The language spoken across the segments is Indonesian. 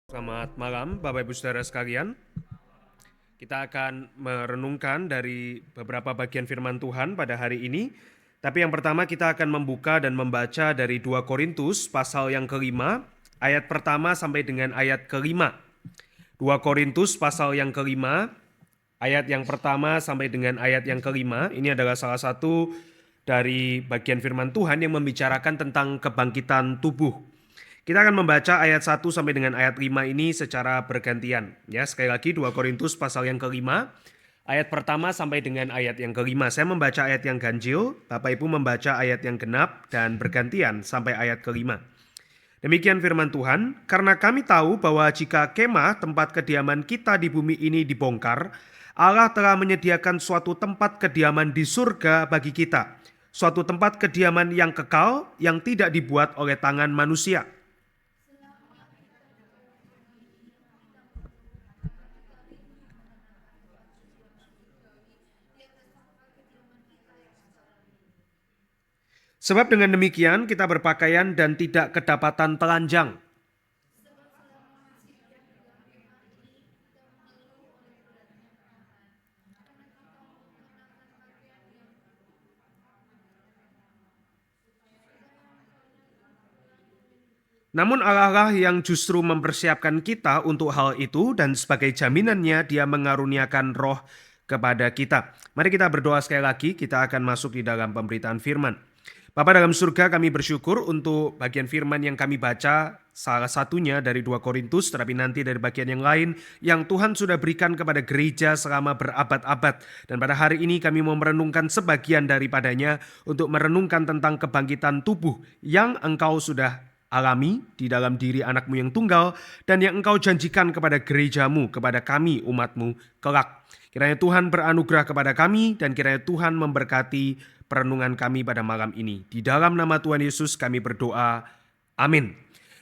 Selamat malam Bapak Ibu Saudara sekalian. Kita akan merenungkan dari beberapa bagian firman Tuhan pada hari ini. Tapi yang pertama kita akan membuka dan membaca dari 2 Korintus pasal yang kelima, ayat pertama sampai dengan ayat kelima. 2 Korintus pasal yang kelima, ayat yang pertama sampai dengan ayat yang kelima. Ini adalah salah satu dari bagian firman Tuhan yang membicarakan tentang kebangkitan tubuh. Kita akan membaca ayat 1 sampai dengan ayat 5 ini secara bergantian. Ya, sekali lagi 2 Korintus pasal yang kelima, ayat pertama sampai dengan ayat yang kelima. Saya membaca ayat yang ganjil, Bapak Ibu membaca ayat yang genap dan bergantian sampai ayat kelima. Demikian firman Tuhan, karena kami tahu bahwa jika kemah tempat kediaman kita di bumi ini dibongkar, Allah telah menyediakan suatu tempat kediaman di surga bagi kita. Suatu tempat kediaman yang kekal yang tidak dibuat oleh tangan manusia. Sebab dengan demikian kita berpakaian dan tidak kedapatan telanjang. Namun Allah lah yang justru mempersiapkan kita untuk hal itu dan sebagai jaminannya Dia mengaruniakan roh kepada kita. Mari kita berdoa sekali lagi, kita akan masuk di dalam pemberitaan firman. Bapa dalam surga, kami bersyukur untuk bagian firman yang kami baca, salah satunya dari 2 Korintus, tetapi nanti dari bagian yang lain yang Tuhan sudah berikan kepada gereja selama berabad-abad. Dan pada hari ini kami mau merenungkan sebagian daripadanya untuk merenungkan tentang kebangkitan tubuh yang Engkau sudah alami di dalam diri anakmu yang tunggal dan yang Engkau janjikan kepada gerejamu, kepada kami umatmu kelak. Kiranya Tuhan beranugerah kepada kami dan kiranya Tuhan memberkati perenungan kami pada malam ini. Di dalam nama Tuhan Yesus kami berdoa. Amin.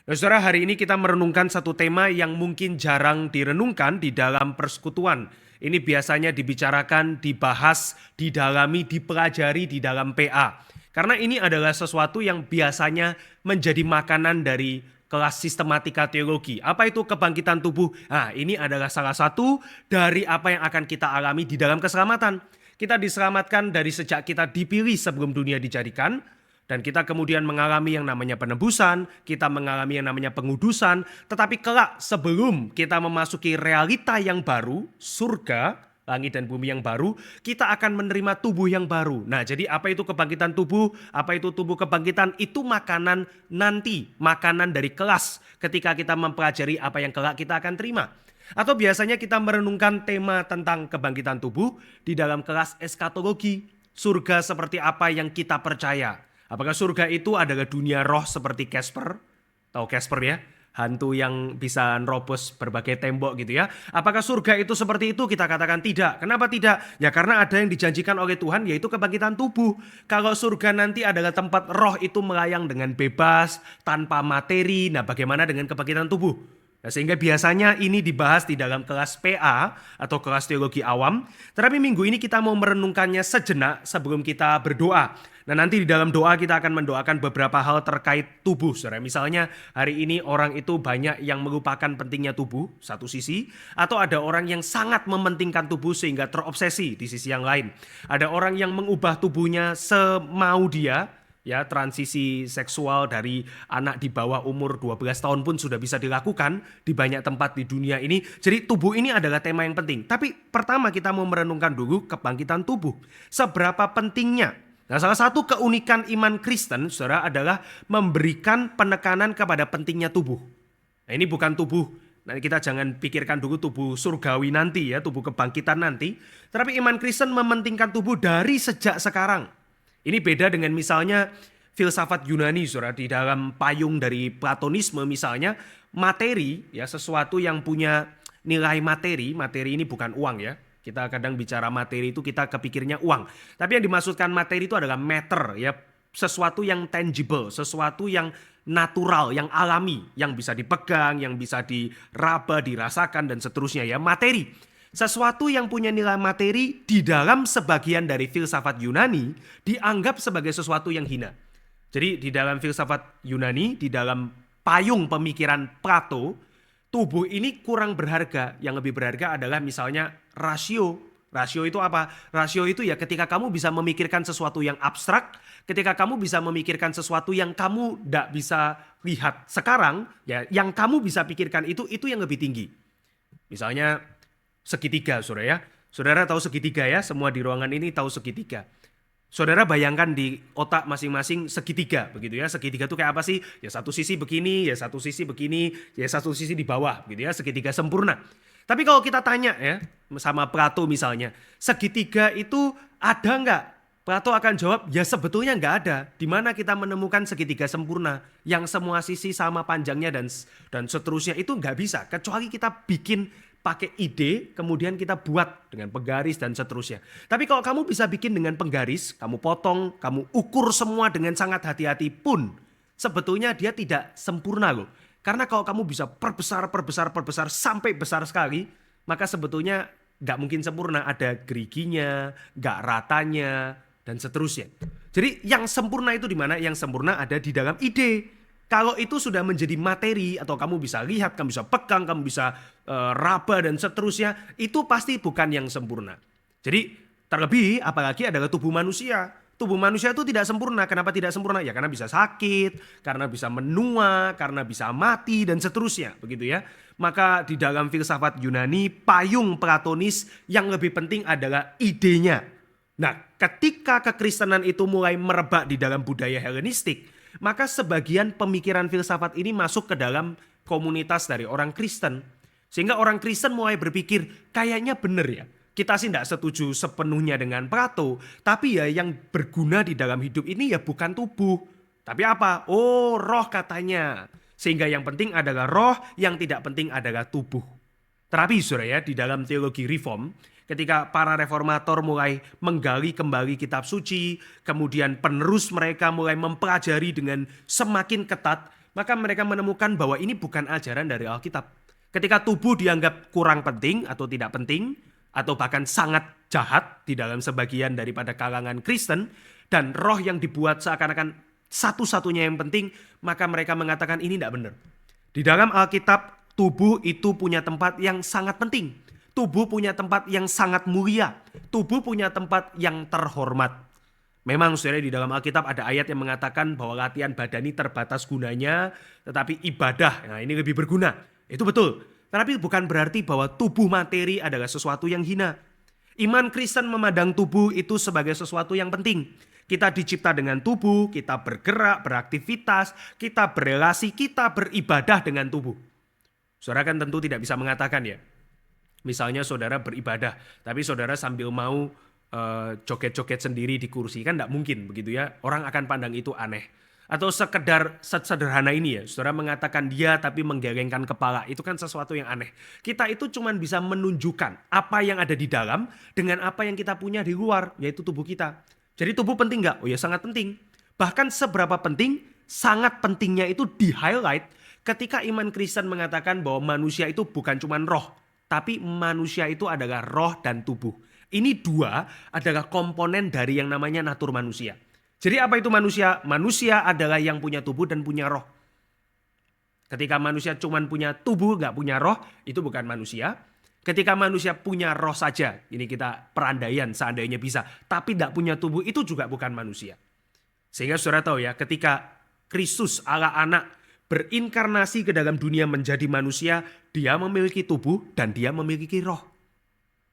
Nah, saudara, hari ini kita merenungkan satu tema yang mungkin jarang direnungkan di dalam persekutuan. Ini biasanya dibicarakan, dibahas, didalami, dipelajari di dalam PA. Karena ini adalah sesuatu yang biasanya menjadi makanan dari kelas sistematika teologi. Apa itu kebangkitan tubuh? Nah, ini adalah salah satu dari apa yang akan kita alami di dalam keselamatan. Kita diselamatkan dari sejak kita dipilih sebelum dunia dijadikan. Dan kita kemudian mengalami yang namanya penebusan, kita mengalami yang namanya pengudusan. Tetapi kelak sebelum kita memasuki realita yang baru, surga, langit dan bumi yang baru, kita akan menerima tubuh yang baru. Nah, jadi apa itu kebangkitan tubuh? Apa itu tubuh kebangkitan? Itu makanan nanti, makanan dari kelas ketika kita mempelajari apa yang kelak kita akan terima. Atau biasanya kita merenungkan tema tentang kebangkitan tubuh di dalam kelas eskatologi. Surga seperti apa yang kita percaya? Apakah surga itu adalah dunia roh seperti Casper? Tahu Casper ya? Hantu yang bisa nerobos berbagai tembok gitu ya. Apakah surga itu seperti itu? Kita katakan tidak. Kenapa tidak? Ya karena ada yang dijanjikan oleh Tuhan, yaitu kebangkitan tubuh. Kalau surga nanti adalah tempat roh itu melayang dengan bebas, tanpa materi. Nah, bagaimana dengan kebangkitan tubuh? Nah, sehingga biasanya ini dibahas di dalam kelas PA atau kelas teologi awam. Tetapi minggu ini kita mau merenungkannya sejenak sebelum kita berdoa. Nah, nanti di dalam doa kita akan mendoakan beberapa hal terkait tubuh. Saudara. Misalnya hari ini orang itu banyak yang melupakan pentingnya tubuh, satu sisi. Atau ada orang yang sangat mementingkan tubuh sehingga terobsesi di sisi yang lain. Ada orang yang mengubah tubuhnya semau dia. Ya, transisi seksual dari anak di bawah umur 12 tahun pun sudah bisa dilakukan di banyak tempat di dunia ini. Jadi tubuh ini adalah tema yang penting. Tapi pertama kita mau merenungkan dulu kebangkitan tubuh. Seberapa pentingnya? Nah, salah satu keunikan iman Kristen, saudara, adalah memberikan penekanan kepada pentingnya tubuh. Nah, ini bukan tubuh, nah, kita jangan pikirkan dulu tubuh surgawi nanti ya, tubuh kebangkitan nanti. Tetapi iman Kristen mementingkan tubuh dari sejak sekarang. Ini beda dengan misalnya filsafat Yunani, saudara, di dalam payung dari Platonisme misalnya, materi ya, sesuatu yang punya nilai materi ini bukan uang ya. Kita kadang bicara materi itu kita kepikirnya uang. Tapi yang dimaksudkan materi itu adalah matter ya, sesuatu yang tangible, sesuatu yang natural, yang alami, yang bisa dipegang, yang bisa diraba, dirasakan dan seterusnya ya, materi. Sesuatu yang punya nilai materi di dalam sebagian dari filsafat Yunani dianggap sebagai sesuatu yang hina. Jadi di dalam filsafat Yunani, di dalam payung pemikiran Plato, Tubuh ini kurang berharga. Yang lebih berharga adalah misalnya rasio. Rasio itu apa? Rasio itu ya ketika kamu bisa memikirkan sesuatu yang abstrak, ketika kamu bisa memikirkan sesuatu yang kamu tidak bisa lihat sekarang, ya yang kamu bisa pikirkan itu yang lebih tinggi. Misalnya segitiga, saudara ya. Saudara tahu segitiga ya, semua di ruangan ini tahu segitiga. Saudara bayangkan di otak masing-masing segitiga begitu ya. Segitiga itu kayak apa sih? Ya satu sisi begini, ya satu sisi begini, ya satu sisi di bawah gitu ya. Segitiga sempurna. Tapi kalau kita tanya ya sama Plato misalnya, segitiga itu ada nggak? Plato akan jawab, ya sebetulnya nggak ada. Di mana kita menemukan segitiga sempurna yang semua sisi sama panjangnya dan seterusnya itu nggak bisa. Kecuali kita bikin pakai ide, kemudian kita buat dengan penggaris dan seterusnya. Tapi kalau kamu bisa bikin dengan penggaris, kamu potong, kamu ukur semua dengan sangat hati-hati pun, sebetulnya dia tidak sempurna loh. Karena kalau kamu bisa perbesar sampai besar sekali, maka sebetulnya nggak mungkin sempurna. Ada geriginya, nggak ratanya, dan seterusnya. Jadi yang sempurna itu di mana? Yang sempurna ada di dalam ide. Kalau itu sudah menjadi materi atau kamu bisa lihat, kamu bisa pegang, kamu bisa raba dan seterusnya, itu pasti bukan yang sempurna. Jadi terlebih apalagi adalah tubuh manusia. Tubuh manusia itu tidak sempurna. Kenapa tidak sempurna? Ya karena bisa sakit, karena bisa menua, karena bisa mati dan seterusnya, begitu ya. Maka di dalam filsafat Yunani, payung Platonis yang lebih penting adalah idenya. Nah, ketika kekristenan itu mulai merebak di dalam budaya Helenistik, maka sebagian pemikiran filsafat ini masuk ke dalam komunitas dari orang Kristen. Sehingga orang Kristen mulai berpikir, kayaknya benar ya. Kita sih tidak setuju sepenuhnya dengan Plato. Tapi ya yang berguna di dalam hidup ini ya bukan tubuh. Tapi apa? Oh, roh katanya. Sehingga yang penting adalah roh, yang tidak penting adalah tubuh. Tetapi saudara ya, di dalam teologi reform, ketika para reformator mulai menggali kembali kitab suci, kemudian penerus mereka mulai mempelajari dengan semakin ketat, maka mereka menemukan bahwa ini bukan ajaran dari Alkitab. Ketika tubuh dianggap kurang penting atau tidak penting, atau bahkan sangat jahat di dalam sebagian daripada kalangan Kristen, dan roh yang dibuat seakan-akan satu-satunya yang penting, maka mereka mengatakan ini tidak benar. Di dalam Alkitab, tubuh itu punya tempat yang sangat penting. Tubuh punya tempat yang sangat mulia. Tubuh punya tempat yang terhormat. Memang saudara di dalam Alkitab ada ayat yang mengatakan bahwa latihan badani terbatas gunanya, tetapi ibadah, nah ini lebih berguna. Itu betul. Tetapi bukan berarti bahwa tubuh materi adalah sesuatu yang hina. Iman Kristen memandang tubuh itu sebagai sesuatu yang penting. Kita dicipta dengan tubuh, kita bergerak, beraktivitas, kita berelasi, kita beribadah dengan tubuh. Saudara kan tentu tidak bisa mengatakan ya, misalnya saudara beribadah, tapi saudara sambil mau joget-joget sendiri di kursi, kan tidak mungkin begitu ya. Orang akan pandang itu aneh. Atau sekedar sederhana ini ya, saudara mengatakan dia tapi menggelengkan kepala, itu kan sesuatu yang aneh. Kita itu cuma bisa menunjukkan apa yang ada di dalam dengan apa yang kita punya di luar, yaitu tubuh kita. Jadi tubuh penting nggak? Oh ya sangat penting. Bahkan seberapa penting, sangat pentingnya itu di-highlight ketika iman Kristen mengatakan bahwa manusia itu bukan cuma roh, tapi manusia itu adalah roh dan tubuh. Ini dua adalah komponen dari yang namanya natur manusia. Jadi apa itu manusia? Manusia adalah yang punya tubuh dan punya roh. Ketika manusia cuma punya tubuh, nggak punya roh, itu bukan manusia. Ketika manusia punya roh saja, ini kita perandaian seandainya bisa, tapi tidak punya tubuh, itu juga bukan manusia. Sehingga saudara tahu ya, ketika Kristus Allah anak berinkarnasi ke dalam dunia menjadi manusia, dia memiliki tubuh dan dia memiliki roh.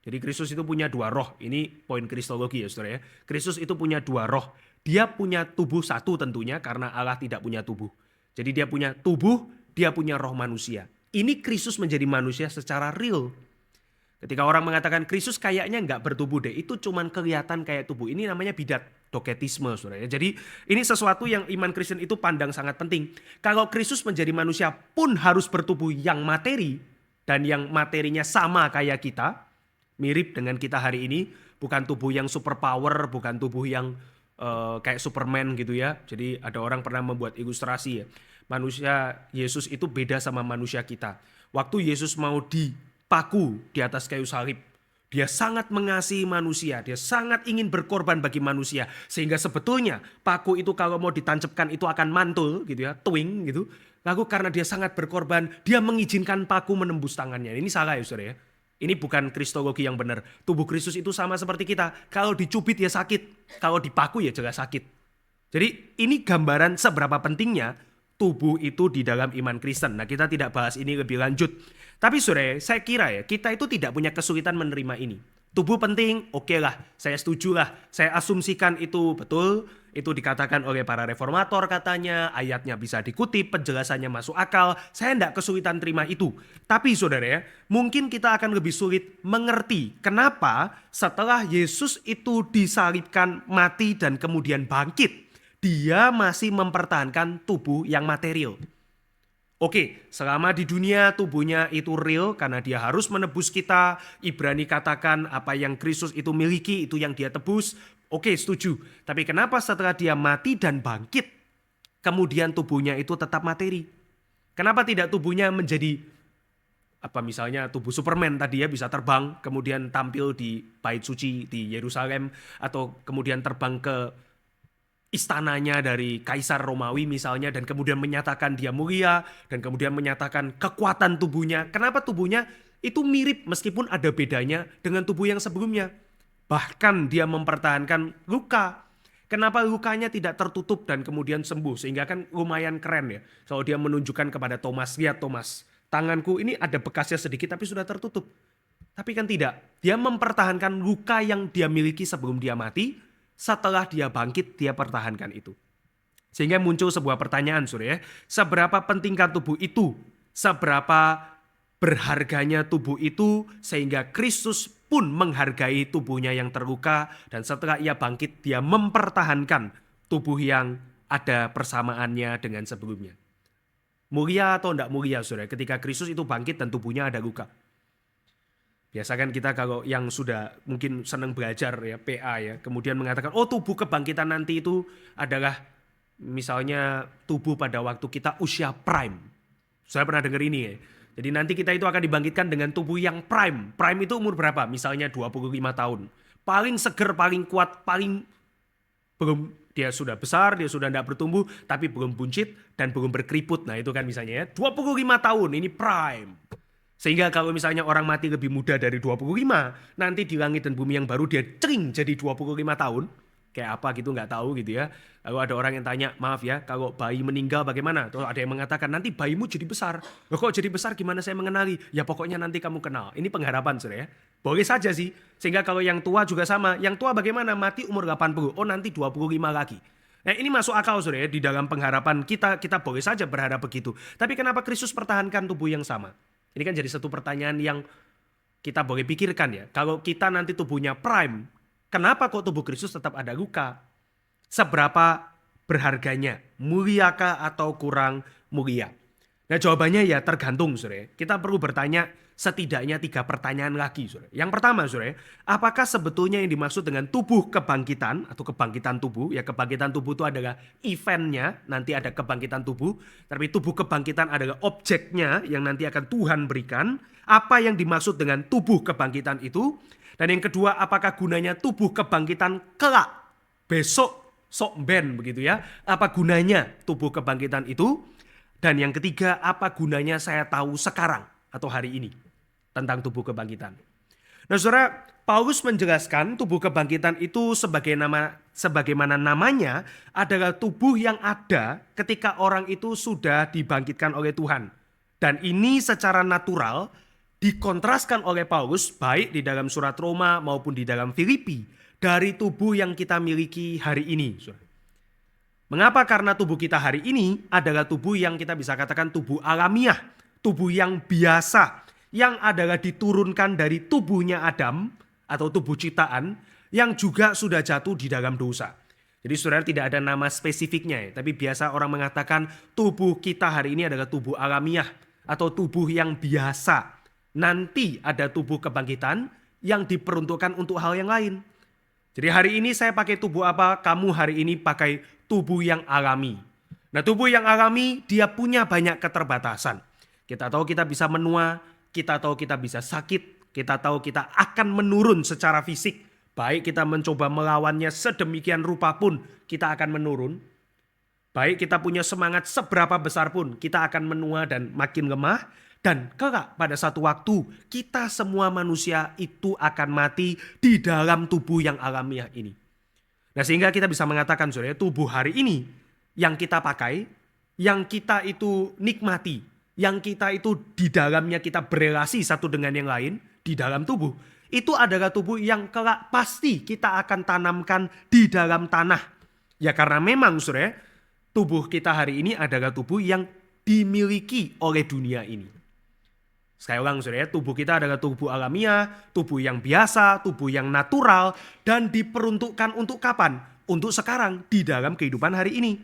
Jadi Kristus itu punya dua roh. Ini poin kristologi ya saudara ya. Kristus itu punya dua roh. Dia punya tubuh satu tentunya karena Allah tidak punya tubuh. Jadi dia punya tubuh, dia punya roh manusia. Ini Kristus menjadi manusia secara real. Ketika orang mengatakan Kristus kayaknya nggak bertubuh deh, itu cuman kelihatan kayak tubuh. Ini namanya bidat, doketisme saudara. Jadi ini sesuatu yang iman Kristen itu pandang sangat penting. Kalau Kristus menjadi manusia pun harus bertubuh yang materi dan yang materinya sama kayak kita, mirip dengan kita hari ini, bukan tubuh yang superpower, bukan tubuh yang kayak Superman gitu ya. Jadi ada orang pernah membuat ilustrasi ya. Manusia Yesus itu beda sama manusia kita. Waktu Yesus mau dipaku di atas kayu salib, dia sangat mengasihi manusia. Dia sangat ingin berkorban bagi manusia. Sehingga sebetulnya paku itu kalau mau ditancapkan itu akan mantul gitu ya, twing gitu. Lalu karena dia sangat berkorban, dia mengizinkan paku menembus tangannya. Ini salah ya saudara ya. Ini bukan kristologi yang benar. Tubuh Kristus itu sama seperti kita. Kalau dicubit ya sakit. Kalau dipaku ya jelas sakit. Jadi ini gambaran seberapa pentingnya tubuh itu di dalam iman Kristen. Nah kita tidak bahas ini lebih lanjut. Tapi saudara, saya kira ya kita itu tidak punya kesulitan menerima ini. Tubuh penting, oke lah, saya setuju lah. Saya asumsikan itu betul. Itu dikatakan oleh para reformator katanya, ayatnya bisa dikutip, penjelasannya masuk akal. Saya tidak kesulitan terima itu. Tapi saudara ya, mungkin kita akan lebih sulit mengerti kenapa setelah Yesus itu disalibkan, mati dan kemudian bangkit, dia masih mempertahankan tubuh yang material. Oke, selama di dunia tubuhnya itu real karena dia harus menebus kita. Ibrani katakan apa yang Kristus itu miliki itu yang dia tebus. Oke, setuju. Tapi kenapa setelah dia mati dan bangkit, kemudian tubuhnya itu tetap materi? Kenapa tidak tubuhnya menjadi misalnya tubuh Superman tadi ya, bisa terbang, kemudian tampil di bait suci di Yerusalem, atau kemudian terbang ke istananya dari Kaisar Romawi misalnya, dan kemudian menyatakan dia mulia, dan kemudian menyatakan kekuatan tubuhnya. Kenapa tubuhnya itu mirip meskipun ada bedanya dengan tubuh yang sebelumnya? Bahkan dia mempertahankan luka. Kenapa lukanya tidak tertutup dan kemudian sembuh? Sehingga kan lumayan keren ya. Kalau dia menunjukkan kepada Thomas, lihat Thomas, tanganku ini ada bekasnya sedikit tapi sudah tertutup. Tapi kan tidak. Dia mempertahankan luka yang dia miliki sebelum dia mati. Setelah dia bangkit, dia pertahankan itu. Sehingga muncul sebuah pertanyaan, saudara ya. Seberapa pentingkah tubuh itu? Seberapa berharganya tubuh itu sehingga Kristus pun menghargai tubuhnya yang terluka, dan setelah ia bangkit, dia mempertahankan tubuh yang ada persamaannya dengan sebelumnya. Mulia atau tidak mulia, saudara, ketika Kristus itu bangkit dan tubuhnya ada luka? Biasa kan kita kalau yang sudah mungkin senang belajar ya, PA ya, kemudian mengatakan, oh tubuh kebangkitan nanti itu adalah misalnya tubuh pada waktu kita usia prime. Saya pernah dengar ini ya. Jadi nanti kita itu akan dibangkitkan dengan tubuh yang prime. Prime itu umur berapa? Misalnya 25 tahun. Paling seger, paling kuat, paling belum, dia sudah besar, dia sudah tidak bertumbuh, tapi belum buncit dan belum berkeriput. Nah itu kan misalnya ya, 25 tahun ini prime. Sehingga kalau misalnya orang mati lebih muda dari 25, nanti di langit dan bumi yang baru dia cering jadi 25 tahun. Kayak apa gitu nggak tahu gitu ya. Lalu ada orang yang tanya, maaf ya, kalau bayi meninggal bagaimana? Terus ada yang mengatakan, nanti bayimu jadi besar. Loh kok jadi besar, gimana saya mengenali? Ya pokoknya nanti kamu kenal. Ini pengharapan saudara ya. Boleh saja sih. Sehingga kalau yang tua juga sama. Yang tua bagaimana? Mati umur 80. Oh nanti 25 lagi. Nah ini masuk akal saudara ya. Di dalam pengharapan kita boleh saja berharap begitu. Tapi kenapa Kristus pertahankan tubuh yang sama? Ini kan jadi satu pertanyaan yang kita boleh pikirkan ya. Kalau kita nanti tubuhnya prime, kenapa kok tubuh Kristus tetap ada luka? Seberapa berharganya? Muliakah atau kurang mulia? Nah jawabannya ya tergantung saudara. Kita perlu bertanya setidaknya 3 pertanyaan lagi saudara. Yang pertama saudara, apakah sebetulnya yang dimaksud dengan tubuh kebangkitan atau kebangkitan tubuh? Ya kebangkitan tubuh itu adalah eventnya, nanti ada kebangkitan tubuh. Tapi tubuh kebangkitan adalah objeknya yang nanti akan Tuhan berikan. Apa yang dimaksud dengan tubuh kebangkitan itu? Dan yang kedua, apakah gunanya tubuh kebangkitan kelak? Besok sok ben begitu ya. Apa gunanya tubuh kebangkitan itu? Dan yang ketiga, apa gunanya saya tahu sekarang atau hari ini tentang tubuh kebangkitan. Nah saudara, Paulus menjelaskan tubuh kebangkitan itu sebagaimana namanya adalah tubuh yang ada ketika orang itu sudah dibangkitkan oleh Tuhan. Dan ini secara natural dikontraskan oleh Paulus baik di dalam surat Roma maupun di dalam Filipi dari tubuh yang kita miliki hari ini. Mengapa? Karena tubuh kita hari ini adalah tubuh yang kita bisa katakan tubuh alamiah, tubuh yang biasa, yang adalah diturunkan dari tubuhnya Adam atau tubuh ciptaan yang juga sudah jatuh di dalam dosa. Jadi saudara tidak ada nama spesifiknya ya, tapi biasa orang mengatakan tubuh kita hari ini adalah tubuh alamiah atau tubuh yang biasa. Nanti ada tubuh kebangkitan yang diperuntukkan untuk hal yang lain. Jadi hari ini saya pakai tubuh apa? Kamu hari ini pakai tubuh yang alami. Nah tubuh yang alami dia punya banyak keterbatasan. Kita tahu kita bisa menua, kita tahu kita bisa sakit, kita tahu kita akan menurun secara fisik. Baik kita mencoba melawannya sedemikian rupa pun kita akan menurun. Baik kita punya semangat seberapa besar pun, kita akan menua dan makin lemah. Dan kelak pada satu waktu kita semua manusia itu akan mati di dalam tubuh yang alamiah ini. Nah sehingga kita bisa mengatakan saudara, tubuh hari ini yang kita pakai, yang kita itu nikmati, yang kita itu di dalamnya kita berelasi satu dengan yang lain di dalam tubuh. Itu adalah tubuh yang kelak pasti kita akan tanamkan di dalam tanah. Ya karena memang saudara, tubuh kita hari ini adalah tubuh yang dimiliki oleh dunia ini. Sekali ulang saudara, tubuh kita adalah tubuh alamiah, tubuh yang biasa, tubuh yang natural, dan diperuntukkan untuk kapan? Untuk sekarang, di dalam kehidupan hari ini.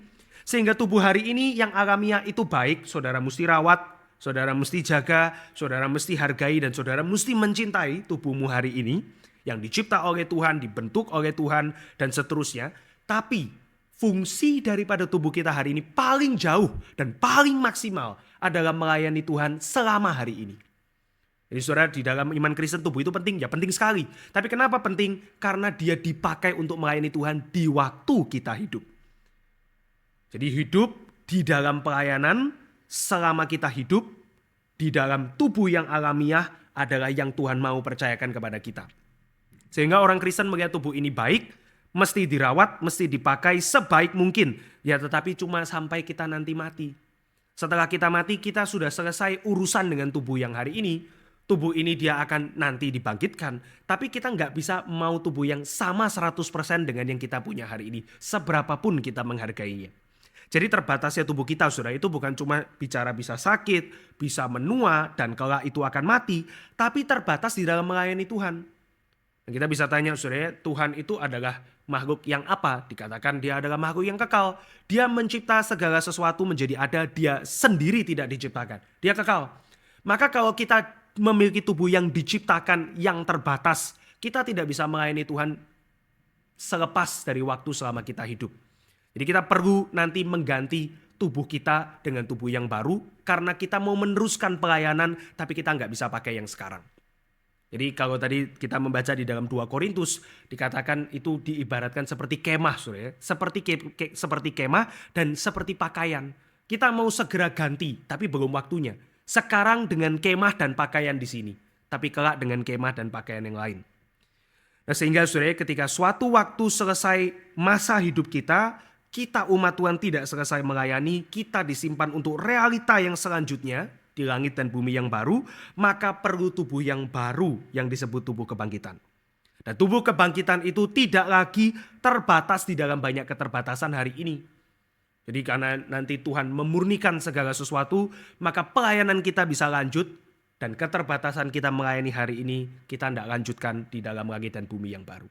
Sehingga tubuh hari ini yang alamiah itu baik, saudara mesti rawat, saudara mesti jaga, saudara mesti hargai, dan saudara mesti mencintai tubuhmu hari ini, yang dicipta oleh Tuhan, dibentuk oleh Tuhan, dan seterusnya. Tapi fungsi daripada tubuh kita hari ini paling jauh dan paling maksimal adalah melayani Tuhan selama hari ini. Jadi saudara, di dalam iman Kristen tubuh itu penting, ya penting sekali. Tapi kenapa penting? Karena dia dipakai untuk melayani Tuhan di waktu kita hidup. Jadi hidup di dalam pelayanan selama kita hidup di dalam tubuh yang alamiah adalah yang Tuhan mau percayakan kepada kita. Sehingga orang Kristen melihat tubuh ini baik, mesti dirawat, mesti dipakai sebaik mungkin. Ya tetapi cuma sampai kita nanti mati. Setelah kita mati, kita sudah selesai urusan dengan tubuh yang hari ini. Tubuh ini dia akan nanti dibangkitkan. Tapi kita nggak bisa mau tubuh yang sama 100% dengan yang kita punya hari ini. Seberapapun kita menghargainya. Jadi terbatasnya tubuh kita saudara itu bukan cuma bicara bisa sakit, bisa menua, dan kelak itu akan mati. Tapi terbatas di dalam melayani Tuhan. Dan kita bisa tanya saudara, Tuhan itu adalah makhluk yang apa? Dikatakan dia adalah makhluk yang kekal. Dia mencipta segala sesuatu menjadi ada, dia sendiri tidak diciptakan. Dia kekal. Maka kalau kita memiliki tubuh yang diciptakan yang terbatas, kita tidak bisa melayani Tuhan selepas dari waktu selama kita hidup. Jadi kita perlu nanti mengganti tubuh kita dengan tubuh yang baru karena kita mau meneruskan pelayanan tapi kita nggak bisa pakai yang sekarang. Jadi kalau tadi kita membaca di dalam 2 Korintus dikatakan itu diibaratkan seperti kemah, saudara, seperti kemah dan seperti pakaian. Kita mau segera ganti tapi belum waktunya. Sekarang dengan kemah dan pakaian di sini, tapi kelak dengan kemah dan pakaian yang lain. Nah, sehingga saudara ketika suatu waktu selesai masa hidup kita umat Tuhan tidak selesai melayani, kita disimpan untuk realita yang selanjutnya di langit dan bumi yang baru, maka perlu tubuh yang baru yang disebut tubuh kebangkitan. Dan tubuh kebangkitan itu tidak lagi terbatas di dalam banyak keterbatasan hari ini. Jadi karena nanti Tuhan memurnikan segala sesuatu, maka pelayanan kita bisa lanjut dan keterbatasan kita melayani hari ini kita tidak lanjutkan di dalam langit dan bumi yang baru.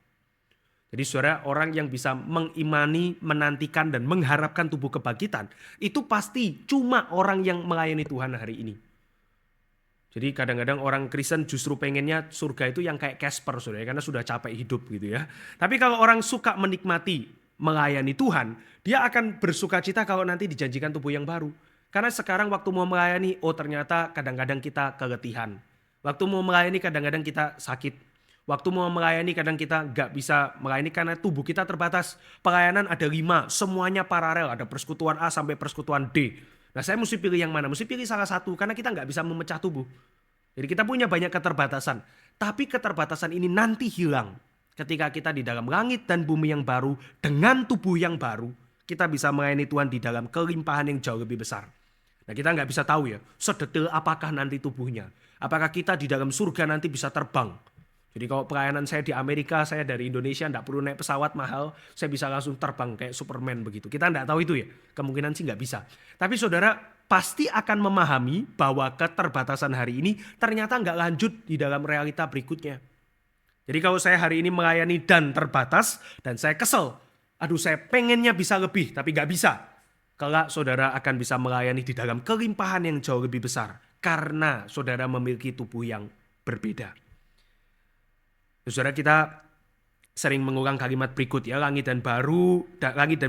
Jadi saudara, orang yang bisa mengimani, menantikan dan mengharapkan tubuh kebangkitan itu pasti cuma orang yang melayani Tuhan hari ini. Jadi kadang-kadang orang Kristen justru pengennya surga itu yang kayak Casper saudara, karena sudah capek hidup gitu ya. Tapi kalau orang suka menikmati melayani Tuhan, dia akan bersuka cita kalau nanti dijanjikan tubuh yang baru. Karena sekarang waktu mau melayani, oh ternyata kadang-kadang kita keletihan. Waktu mau melayani kadang-kadang kita sakit. Waktu mau melayani kadang kita nggak bisa melayani karena tubuh kita terbatas. Pelayanan ada 5, semuanya paralel. Ada persekutuan A sampai persekutuan D. Nah saya mesti pilih yang mana? Mesti pilih salah satu karena kita nggak bisa memecah tubuh. Jadi kita punya banyak keterbatasan. Tapi keterbatasan ini nanti hilang. Ketika kita di dalam langit dan bumi yang baru, dengan tubuh yang baru, kita bisa melayani Tuhan di dalam kelimpahan yang jauh lebih besar. Nah kita nggak bisa tahu ya, sedetil apakah nanti tubuhnya. Apakah kita di dalam surga nanti bisa terbang. Jadi kalau pelayanan saya di Amerika, saya dari Indonesia nggak perlu naik pesawat mahal, saya bisa langsung terbang kayak Superman begitu. Kita nggak tahu itu ya, kemungkinan sih nggak bisa. Tapi saudara pasti akan memahami bahwa keterbatasan hari ini ternyata nggak lanjut di dalam realita berikutnya. Jadi kalau saya hari ini melayani dan terbatas dan saya kesel, aduh saya pengennya bisa lebih tapi gak bisa. Kelak saudara akan bisa melayani di dalam kelimpahan yang jauh lebih besar karena saudara memiliki tubuh yang berbeda. Saudara kita sering mengulang kalimat berikut ya, langit dan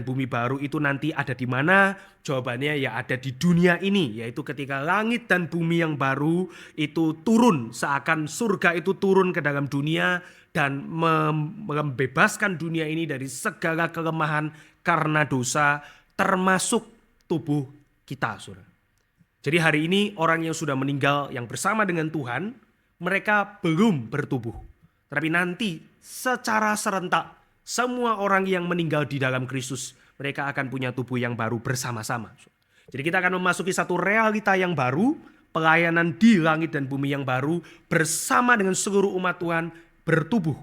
bumi baru itu nanti ada di mana? Jawabannya ya ada di dunia ini, yaitu ketika langit dan bumi yang baru itu turun, seakan surga itu turun ke dalam dunia dan membebaskan dunia ini dari segala kelemahan karena dosa, termasuk tubuh kita, saudara. Jadi hari ini orang yang sudah meninggal yang bersama dengan Tuhan, mereka belum bertubuh. Tetapi nanti secara serentak semua orang yang meninggal di dalam Kristus, mereka akan punya tubuh yang baru bersama-sama. Jadi kita akan memasuki satu realita yang baru, pelayanan di langit dan bumi yang baru bersama dengan seluruh umat Tuhan bertubuh.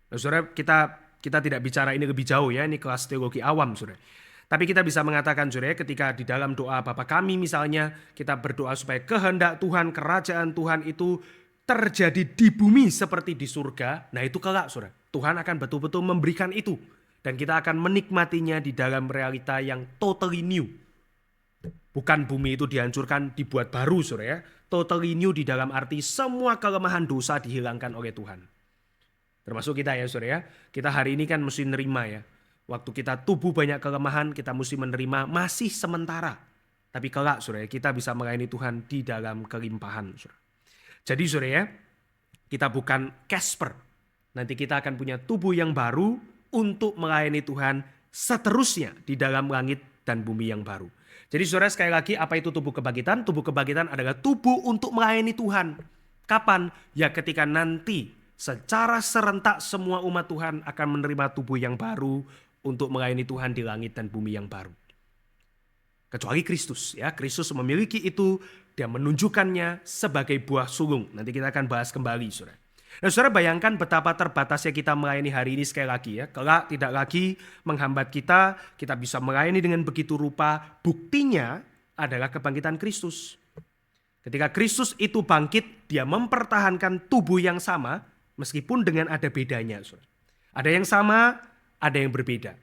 Nah, saudara, kita tidak bicara ini lebih jauh ya, ini kelas teologi awam, saudara. Tapi kita bisa mengatakan, saudara, ketika di dalam doa Bapa kami misalnya, kita berdoa supaya kehendak Tuhan, kerajaan Tuhan itu terjadi di bumi seperti di surga. Nah itu kelak, saudara. Tuhan akan betul-betul memberikan itu. Dan kita akan menikmatinya di dalam realita yang totally new. Bukan bumi itu dihancurkan, dibuat baru, saudara ya. Totally new di dalam arti semua kelemahan dosa dihilangkan oleh Tuhan. Termasuk kita ya, saudara ya. Kita hari ini kan mesti nerima ya. Waktu kita tubuh banyak kelemahan, kita mesti menerima masih sementara. Tapi kelak, saudara, kita bisa melayani Tuhan di dalam kelimpahan, saudara. Jadi, saudara ya, kita bukan Casper. Nanti kita akan punya tubuh yang baru untuk melayani Tuhan seterusnya di dalam langit dan bumi yang baru. Jadi, saudara, sekali lagi, apa itu tubuh kebangkitan? Tubuh kebangkitan adalah tubuh untuk melayani Tuhan. Kapan? Ya ketika nanti secara serentak semua umat Tuhan akan menerima tubuh yang baru untuk melayani Tuhan di langit dan bumi yang baru. Kecuali Kristus ya, Kristus memiliki itu, dia menunjukkannya sebagai buah sulung. Nanti kita akan bahas kembali, saudara. Nah, saudara, bayangkan betapa terbatasnya kita melayani hari ini sekali lagi ya. Kelak tidak lagi menghambat kita bisa melayani dengan begitu rupa. Buktinya adalah kebangkitan Kristus. Ketika Kristus itu bangkit, dia mempertahankan tubuh yang sama meskipun dengan ada bedanya, saudara. Ada yang sama, ada yang berbeda.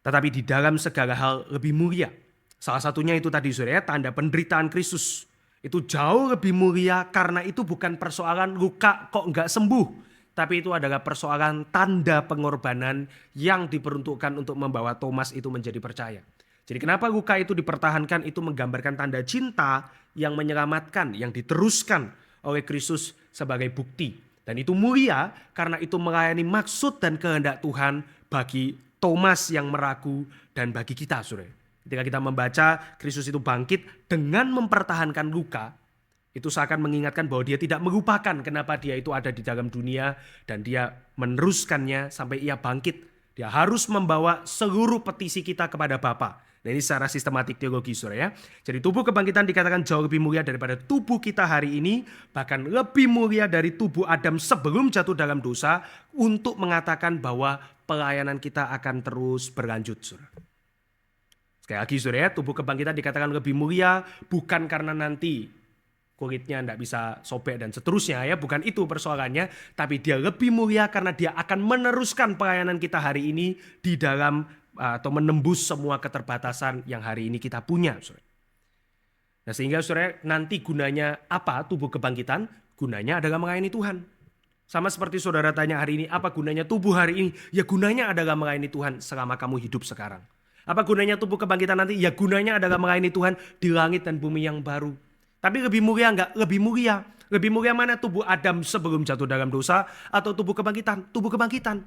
Tetapi di dalam segala hal lebih mulia. Salah satunya itu tadi, saudara, tanda penderitaan Kristus. Itu jauh lebih mulia karena itu bukan persoalan luka kok enggak sembuh. Tapi itu adalah persoalan tanda pengorbanan yang diperuntukkan untuk membawa Thomas itu menjadi percaya. Jadi kenapa luka itu dipertahankan? Itu menggambarkan tanda cinta yang menyelamatkan, yang diteruskan oleh Kristus sebagai bukti. Dan itu mulia karena itu melayani maksud dan kehendak Tuhan bagi Thomas yang meragu dan bagi kita, saudara. Ketika kita membaca Kristus itu bangkit dengan mempertahankan luka, itu seakan mengingatkan bahwa dia tidak melupakan kenapa dia itu ada di dalam dunia dan dia meneruskannya sampai ia bangkit. Dia harus membawa seluruh petisi kita kepada Bapa. Nah, ini secara sistematik teologi, saudara ya. Jadi tubuh kebangkitan dikatakan jauh lebih mulia daripada tubuh kita hari ini, bahkan lebih mulia dari tubuh Adam sebelum jatuh dalam dosa, untuk mengatakan bahwa pelayanan kita akan terus berlanjut, saudara. Sekali lagi, saudara ya, tubuh kebangkitan dikatakan lebih mulia bukan karena nanti kulitnya tidak bisa sobek dan seterusnya ya, bukan itu persoalannya, tapi dia lebih mulia karena dia akan meneruskan pelayanan kita hari ini di dalam atau menembus semua keterbatasan yang hari ini kita punya, saudara. Nah, sehingga saudara, nanti gunanya apa tubuh kebangkitan? Gunanya adalah melayani Tuhan. Sama seperti saudara tanya hari ini, apa gunanya tubuh hari ini? Ya gunanya adalah melayani Tuhan selama kamu hidup sekarang. Apa gunanya tubuh kebangkitan nanti? Ya gunanya adalah melayani Tuhan di langit dan bumi yang baru. Tapi lebih mulia enggak? Lebih mulia. Lebih mulia mana, tubuh Adam sebelum jatuh dalam dosa atau tubuh kebangkitan? Tubuh kebangkitan.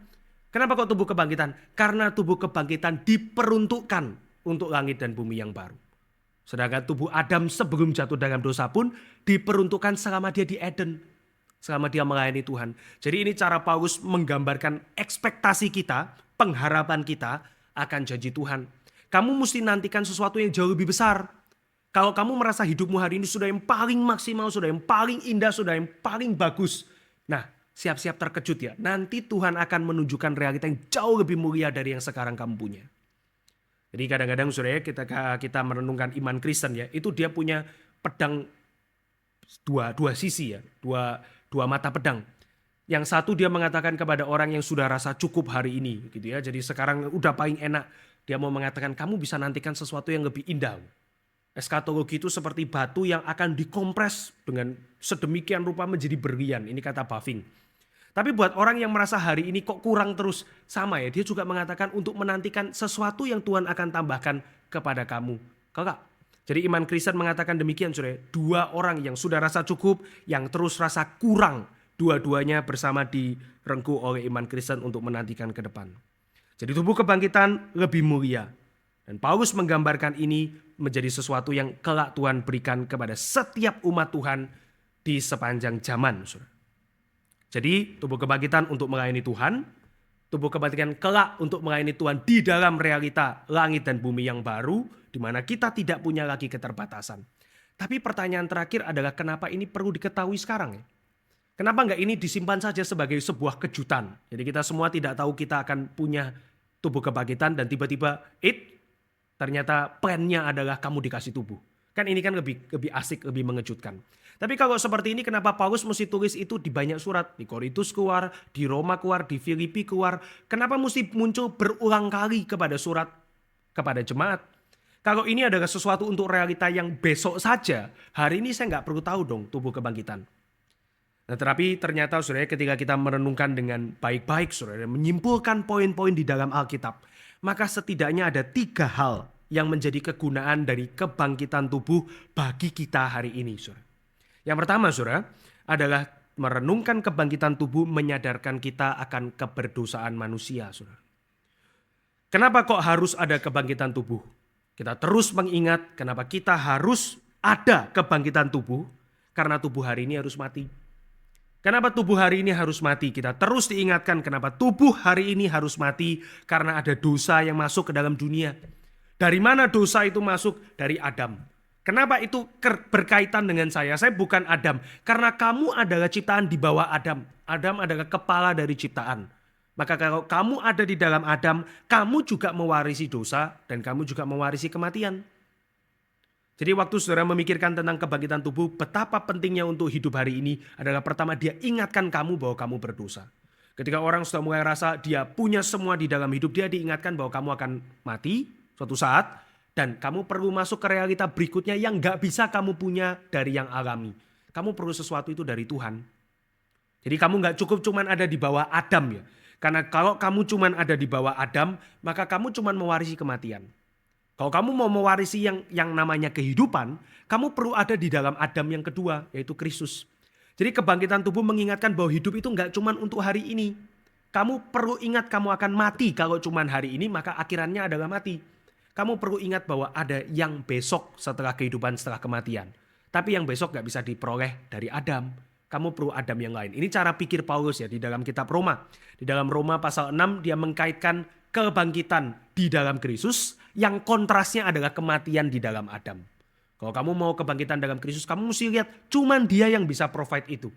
Kenapa kok tubuh kebangkitan? Karena tubuh kebangkitan diperuntukkan untuk langit dan bumi yang baru. Sedangkan tubuh Adam sebelum jatuh dalam dosa pun diperuntukkan selama dia di Eden. Selama dia melayani Tuhan. Jadi ini cara Paulus menggambarkan ekspektasi kita, pengharapan kita akan janji Tuhan. Kamu mesti nantikan sesuatu yang jauh lebih besar. Kalau kamu merasa hidupmu hari ini sudah yang paling maksimal, sudah yang paling indah, sudah yang paling bagus. Nah, siap-siap terkejut ya. Nanti Tuhan akan menunjukkan realita yang jauh lebih mulia dari yang sekarang kamu punya. Jadi kadang-kadang saudara, kita merenungkan iman Kristen ya, itu dia punya pedang dua sisi ya, dua mata pedang. Yang satu dia mengatakan kepada orang yang sudah rasa cukup hari ini gitu ya. Jadi sekarang udah paling enak, dia mau mengatakan kamu bisa nantikan sesuatu yang lebih indah. Eskatologi itu seperti batu yang akan dikompres dengan sedemikian rupa menjadi berlian. Ini kata Bavinck. Tapi buat orang yang merasa hari ini kok kurang terus, sama ya. Dia juga mengatakan untuk menantikan sesuatu yang Tuhan akan tambahkan kepada kamu. Kakak. Jadi iman Kristen mengatakan demikian, saudara. Dua orang yang sudah rasa cukup, yang terus rasa kurang. Dua-duanya bersama direngkuh oleh iman Kristen untuk menantikan ke depan. Jadi tubuh kebangkitan lebih mulia. Dan Paulus menggambarkan ini menjadi sesuatu yang kelak Tuhan berikan kepada setiap umat Tuhan di sepanjang zaman. Saudara. Jadi tubuh kebangkitan untuk melayani Tuhan, tubuh kebangkitan kelak untuk melayani Tuhan di dalam realita langit dan bumi yang baru, di mana kita tidak punya lagi keterbatasan. Tapi pertanyaan terakhir adalah kenapa ini perlu diketahui sekarang ya? Kenapa enggak ini disimpan saja sebagai sebuah kejutan? Jadi kita semua tidak tahu kita akan punya tubuh kebangkitan dan tiba-tiba ternyata plannya adalah kamu dikasih tubuh. Kan ini kan lebih asik, lebih mengejutkan. Tapi kalau seperti ini kenapa Paulus mesti tulis itu di banyak surat? Di Korintus keluar, di Roma keluar, di Filipi keluar. Kenapa mesti muncul berulang kali kepada surat kepada jemaat? Kalau ini adalah sesuatu untuk realita yang besok saja, hari ini saya nggak perlu tahu dong tubuh kebangkitan. Nah, tetapi ternyata saudara ketika kita merenungkan dengan baik-baik saudara, menyimpulkan poin-poin di dalam Alkitab, maka setidaknya ada 3 hal yang menjadi kegunaan dari kebangkitan tubuh bagi kita hari ini saudara. Yang pertama saudara adalah merenungkan kebangkitan tubuh menyadarkan kita akan keberdosaan manusia saudara. Kenapa kok harus ada kebangkitan tubuh? Kita terus mengingat kenapa kita harus ada kebangkitan tubuh, karena tubuh hari ini harus mati. Kenapa tubuh hari ini harus mati? Kita terus diingatkan kenapa tubuh hari ini harus mati, karena ada dosa yang masuk ke dalam dunia. Dari mana dosa itu masuk? Dari Adam. Kenapa itu berkaitan dengan saya? Saya bukan Adam. Karena kamu adalah ciptaan di bawah Adam. Adam adalah kepala dari ciptaan. Maka kalau kamu ada di dalam Adam, kamu juga mewarisi dosa dan kamu juga mewarisi kematian. Jadi waktu saudara memikirkan tentang kebangkitan tubuh, betapa pentingnya untuk hidup hari ini adalah pertama dia ingatkan kamu bahwa kamu berdosa. Ketika orang sudah mulai rasa dia punya semua di dalam hidup, dia diingatkan bahwa kamu akan mati suatu saat. Dan kamu perlu masuk ke realita berikutnya yang gak bisa kamu punya dari yang alami. Kamu perlu sesuatu itu dari Tuhan. Jadi kamu gak cukup cuman ada di bawah Adam ya. Karena kalau kamu cuman ada di bawah Adam, maka kamu cuman mewarisi kematian. Kalau kamu mau mewarisi yang namanya kehidupan, kamu perlu ada di dalam Adam yang kedua, yaitu Kristus. Jadi kebangkitan tubuh mengingatkan bahwa hidup itu gak cuman untuk hari ini. Kamu perlu ingat kamu akan mati. Kalau cuman hari ini, maka akhirannya adalah mati. Kamu perlu ingat bahwa ada yang besok setelah kehidupan, setelah kematian. Tapi yang besok gak bisa diperoleh dari Adam. Kamu perlu Adam yang lain. Ini cara pikir Paulus ya di dalam kitab Roma. Di dalam Roma pasal 6 dia mengkaitkan kebangkitan di dalam Kristus yang kontrasnya adalah kematian di dalam Adam. Kalau kamu mau kebangkitan dalam Kristus, kamu mesti lihat cuman dia yang bisa provide itu.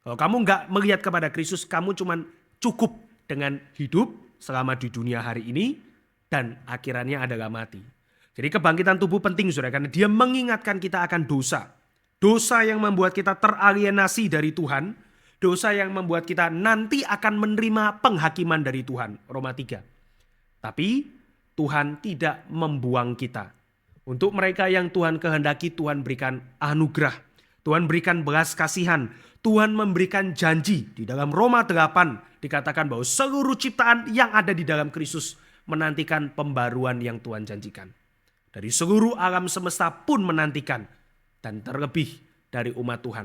Kalau kamu gak melihat kepada Kristus, kamu cuman cukup dengan hidup selama di dunia hari ini dan akhirannya adalah mati. Jadi kebangkitan tubuh penting saudara, karena dia mengingatkan kita akan dosa. Dosa yang membuat kita teralienasi dari Tuhan. Dosa yang membuat kita nanti akan menerima penghakiman dari Tuhan. Roma 3. Tapi Tuhan tidak membuang kita. Untuk mereka yang Tuhan kehendaki, Tuhan berikan anugerah. Tuhan berikan belas kasihan. Tuhan memberikan janji. Di dalam Roma 8 dikatakan bahwa seluruh ciptaan yang ada di dalam Kristus menantikan pembaruan yang Tuhan janjikan. Dari seluruh alam semesta pun menantikan. Dan terlebih dari umat Tuhan.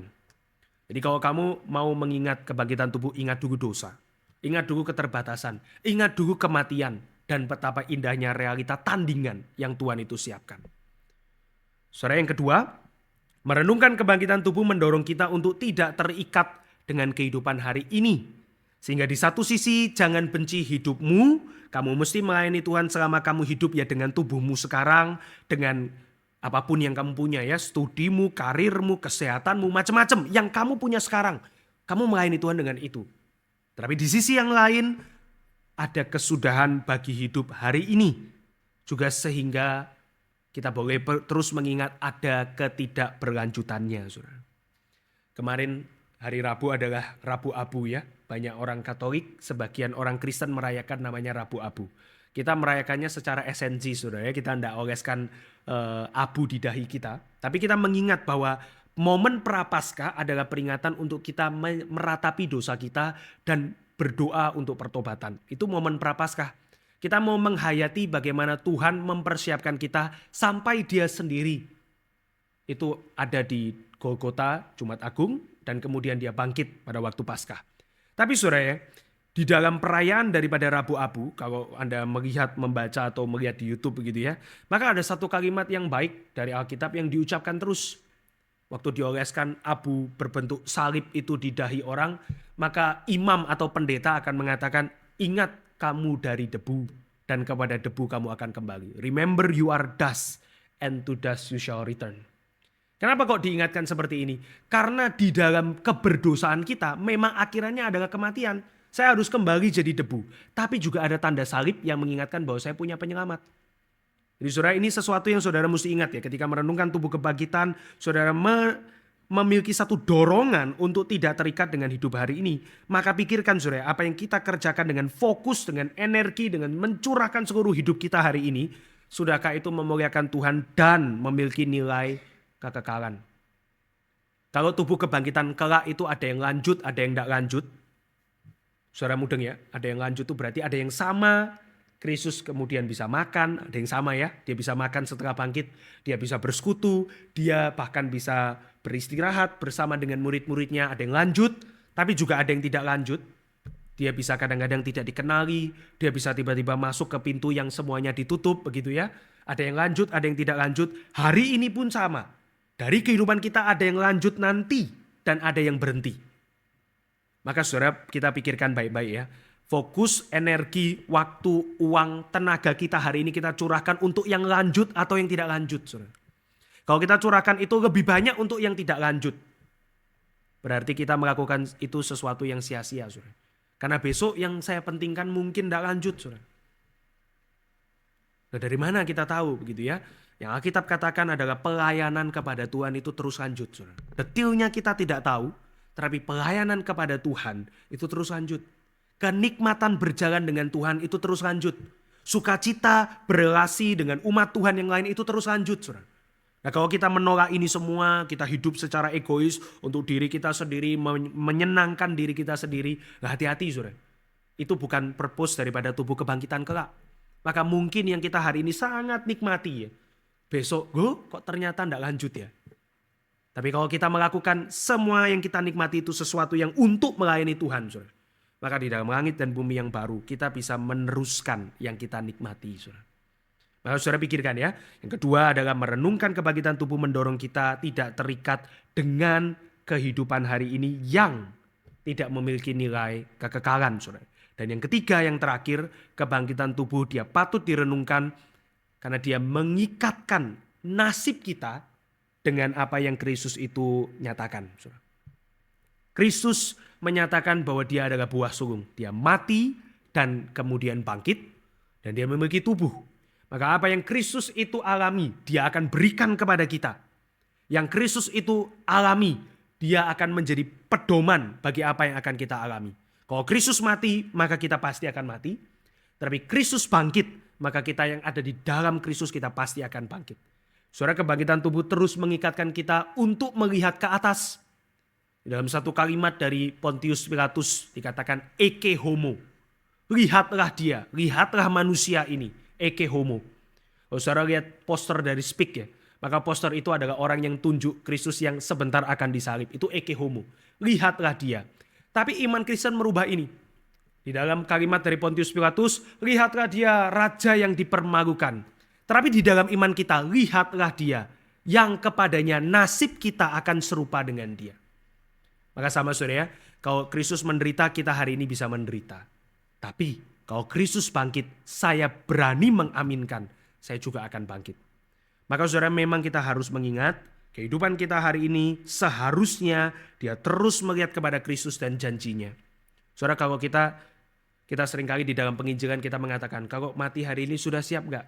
Jadi kalau kamu mau mengingat kebangkitan tubuh, ingat dulu dosa. Ingat dulu keterbatasan. Ingat dulu kematian. Dan betapa indahnya realita tandingan yang Tuhan itu siapkan. Saudara, yang kedua, merenungkan kebangkitan tubuh mendorong kita untuk tidak terikat dengan kehidupan hari ini. Sehingga di satu sisi jangan benci hidupmu, kamu mesti melayani Tuhan selama kamu hidup ya dengan tubuhmu sekarang, dengan apapun yang kamu punya ya, studimu, karirmu, kesehatanmu, macam-macam yang kamu punya sekarang. Kamu melayani Tuhan dengan itu. Tapi di sisi yang lain ada kesudahan bagi hidup hari ini. Juga sehingga kita boleh terus mengingat ada ketidakberlanjutannya. Saudara. Kemarin hari Rabu adalah Rabu Abu ya. Banyak orang Katolik, sebagian orang Kristen merayakan namanya Rabu Abu. Kita merayakannya secara esensi saudara ya. Kita tidak oleskan abu di dahi kita. Tapi kita mengingat bahwa momen Prapaskah adalah peringatan untuk kita meratapi dosa kita dan berdoa untuk pertobatan. Itu momen Prapaskah. Kita mau menghayati bagaimana Tuhan mempersiapkan kita sampai dia sendiri. Itu ada di Golgota Jumat Agung dan kemudian dia bangkit pada waktu Paskah. Tapi saudara ya, Di dalam perayaan daripada Rabu Abu, kalau Anda melihat, membaca atau melihat di YouTube begitu ya, maka ada satu kalimat yang baik dari Alkitab yang diucapkan terus. Waktu dioleskan abu berbentuk salib itu di dahi orang, maka imam atau pendeta akan mengatakan, ingat kamu dari debu dan kepada debu kamu akan kembali. Remember you are dust and to dust you shall return. Kenapa kok diingatkan seperti ini? Karena di dalam keberdosaan kita memang akhirannya adalah kematian. Saya harus kembali jadi debu. Tapi juga ada tanda salib yang mengingatkan bahwa saya punya penyelamat. Jadi saudara, ini sesuatu yang saudara mesti ingat ya. Ketika merenungkan tubuh kebangkitan, saudara memiliki satu dorongan untuk tidak terikat dengan hidup hari ini. Maka pikirkan saudara, apa yang kita kerjakan dengan fokus, dengan energi, dengan mencurahkan seluruh hidup kita hari ini. Sudahkah itu memuliakan Tuhan dan memiliki nilai kekekalan? Kalau tubuh kebangkitan kelak itu ada yang lanjut, ada yang tidak lanjut. Saudara mudeng ya, ada yang lanjut itu berarti ada yang sama. Kristus kemudian bisa makan, ada yang sama ya. Dia bisa makan setelah bangkit, dia bisa bersekutu, dia bahkan bisa beristirahat bersama dengan murid-muridnya. Ada yang lanjut, tapi juga ada yang tidak lanjut. Dia bisa kadang-kadang tidak dikenali, dia bisa tiba-tiba masuk ke pintu yang semuanya ditutup begitu ya. Ada yang lanjut, ada yang tidak lanjut. Hari ini pun sama. Dari kehidupan kita ada yang lanjut nanti dan ada yang berhenti. Maka saudara, kita pikirkan baik-baik ya. Fokus, energi, waktu, uang, tenaga kita hari ini kita curahkan untuk yang lanjut atau yang tidak lanjut. Saudara. Kalau kita curahkan itu lebih banyak untuk yang tidak lanjut. Berarti kita melakukan itu sesuatu yang sia-sia. Saudara. Karena besok yang saya pentingkan mungkin tidak lanjut. Saudara. Nah, dari mana kita tahu begitu ya? Yang Alkitab katakan adalah pelayanan kepada Tuhan itu terus lanjut. Saudara. Detilnya kita tidak tahu. Tapi pelayanan kepada Tuhan itu terus lanjut. Kenikmatan berjalan dengan Tuhan itu terus lanjut. Sukacita berrelasi dengan umat Tuhan yang lain itu terus lanjut. Saudara. Nah, kalau kita menolak ini semua, kita hidup secara egois untuk diri kita sendiri, menyenangkan diri kita sendiri. Nah, hati-hati saudara. Itu bukan purpose daripada tubuh kebangkitan kelak. Maka mungkin yang kita hari ini sangat nikmati ya. Besok, kok ternyata tidak lanjut ya. Tapi kalau kita melakukan semua yang kita nikmati itu sesuatu yang untuk melayani Tuhan, saudara, maka di dalam langit dan bumi yang baru kita bisa meneruskan yang kita nikmati. Saudara. Maka saudara pikirkan ya. Yang kedua adalah merenungkan kebangkitan tubuh mendorong kita tidak terikat dengan kehidupan hari ini yang tidak memiliki nilai kekekalan. Saudara. Dan yang ketiga, yang terakhir, kebangkitan tubuh dia patut direnungkan karena dia mengikatkan nasib kita dengan apa yang Kristus itu nyatakan. Kristus menyatakan bahwa dia adalah buah sulung. Dia mati dan kemudian bangkit. Dan dia memiliki tubuh. Maka apa yang Kristus itu alami, dia akan berikan kepada kita. Yang Kristus itu alami, dia akan menjadi pedoman bagi apa yang akan kita alami. Kalau Kristus mati, maka kita pasti akan mati. Tapi Kristus bangkit, maka kita yang ada di dalam Kristus kita pasti akan bangkit. Saudara, kebangkitan tubuh terus mengikatkan kita untuk melihat ke atas. Dalam satu kalimat dari Pontius Pilatus dikatakan eke homo. Lihatlah dia, lihatlah manusia ini, eke homo. Kalau saudara lihat poster dari Speak ya, maka poster itu adalah orang yang tunjuk Kristus yang sebentar akan disalib. Itu eke homo. Lihatlah dia. Tapi iman Kristen merubah ini. Di dalam kalimat dari Pontius Pilatus, lihatlah dia raja yang dipermalukan. Tapi di dalam iman kita, lihatlah dia yang kepadanya nasib kita akan serupa dengan dia. Maka sama saudara ya, kalau Kristus menderita, kita hari ini bisa menderita. Tapi kalau Kristus bangkit, saya berani mengaminkan, saya juga akan bangkit. Maka saudara, memang kita harus mengingat, kehidupan kita hari ini seharusnya dia terus melihat kepada Kristus dan janjinya. Saudara, kalau kita seringkali di dalam penginjilan kita mengatakan, kalau mati hari ini sudah siap gak?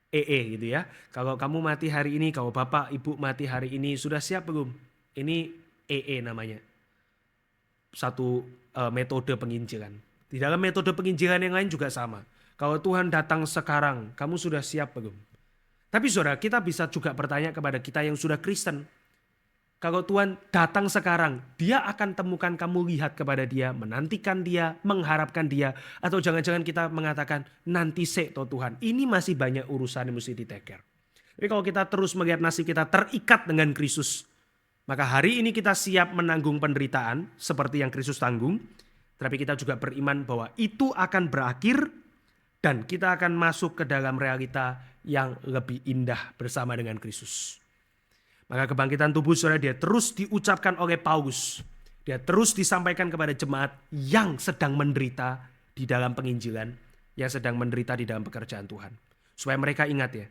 Gitu ya. Kalau kamu mati hari ini, kalau bapak ibu mati hari ini sudah siap belum? Ini namanya. Satu metode penginjilan. Di dalam metode penginjilan yang lain juga sama. Kalau Tuhan datang sekarang, kamu sudah siap belum? Tapi saudara, kita bisa juga bertanya kepada kita yang sudah Kristen. Kalau Tuhan datang sekarang, dia akan temukan kamu lihat kepada dia, menantikan dia, mengharapkan dia. Atau jangan-jangan kita mengatakan, nanti toh Tuhan. Ini masih banyak urusan yang mesti diteker. Tapi kalau kita terus melihat nasib kita terikat dengan Kristus, maka hari ini kita siap menanggung penderitaan seperti yang Kristus tanggung. Tetapi kita juga beriman bahwa itu akan berakhir dan kita akan masuk ke dalam realita yang lebih indah bersama dengan Kristus. Maka kebangkitan tubuh saudara dia terus diucapkan oleh Paulus. Dia terus disampaikan kepada jemaat yang sedang menderita di dalam penginjilan, yang sedang menderita di dalam pekerjaan Tuhan. Supaya mereka ingat ya,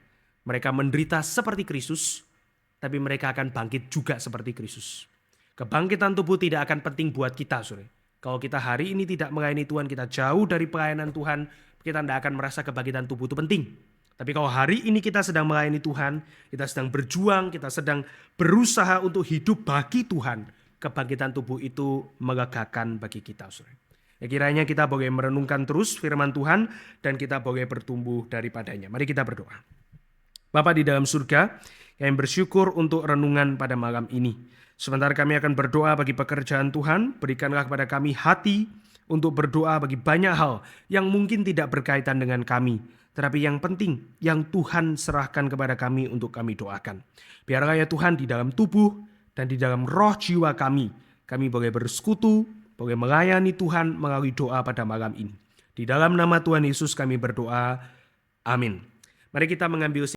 mereka menderita seperti Kristus, tapi mereka akan bangkit juga seperti Kristus. Kebangkitan tubuh tidak akan penting buat kita, saudara. Kalau kita hari ini tidak melayani Tuhan, kita jauh dari pelayanan Tuhan, kita tidak akan merasa kebangkitan tubuh itu penting. Tapi kalau hari ini kita sedang melayani Tuhan, kita sedang berjuang, kita sedang berusaha untuk hidup bagi Tuhan, kebangkitan tubuh itu melegakan bagi kita, saudara. Ya, kiranya kita boleh merenungkan terus firman Tuhan dan kita boleh bertumbuh daripadanya. Mari kita berdoa. Bapa di dalam surga, yang bersyukur untuk renungan pada malam ini. Sebentar kami akan berdoa bagi pekerjaan Tuhan, berikanlah kepada kami hati untuk berdoa bagi banyak hal yang mungkin tidak berkaitan dengan kami. Tetapi yang penting, yang Tuhan serahkan kepada kami untuk kami doakan. Biarlah ya Tuhan di dalam tubuh dan di dalam roh jiwa kami boleh bersekutu, boleh melayani Tuhan melalui doa pada malam ini. Di dalam nama Tuhan Yesus kami berdoa, amin. Mari kita mengambil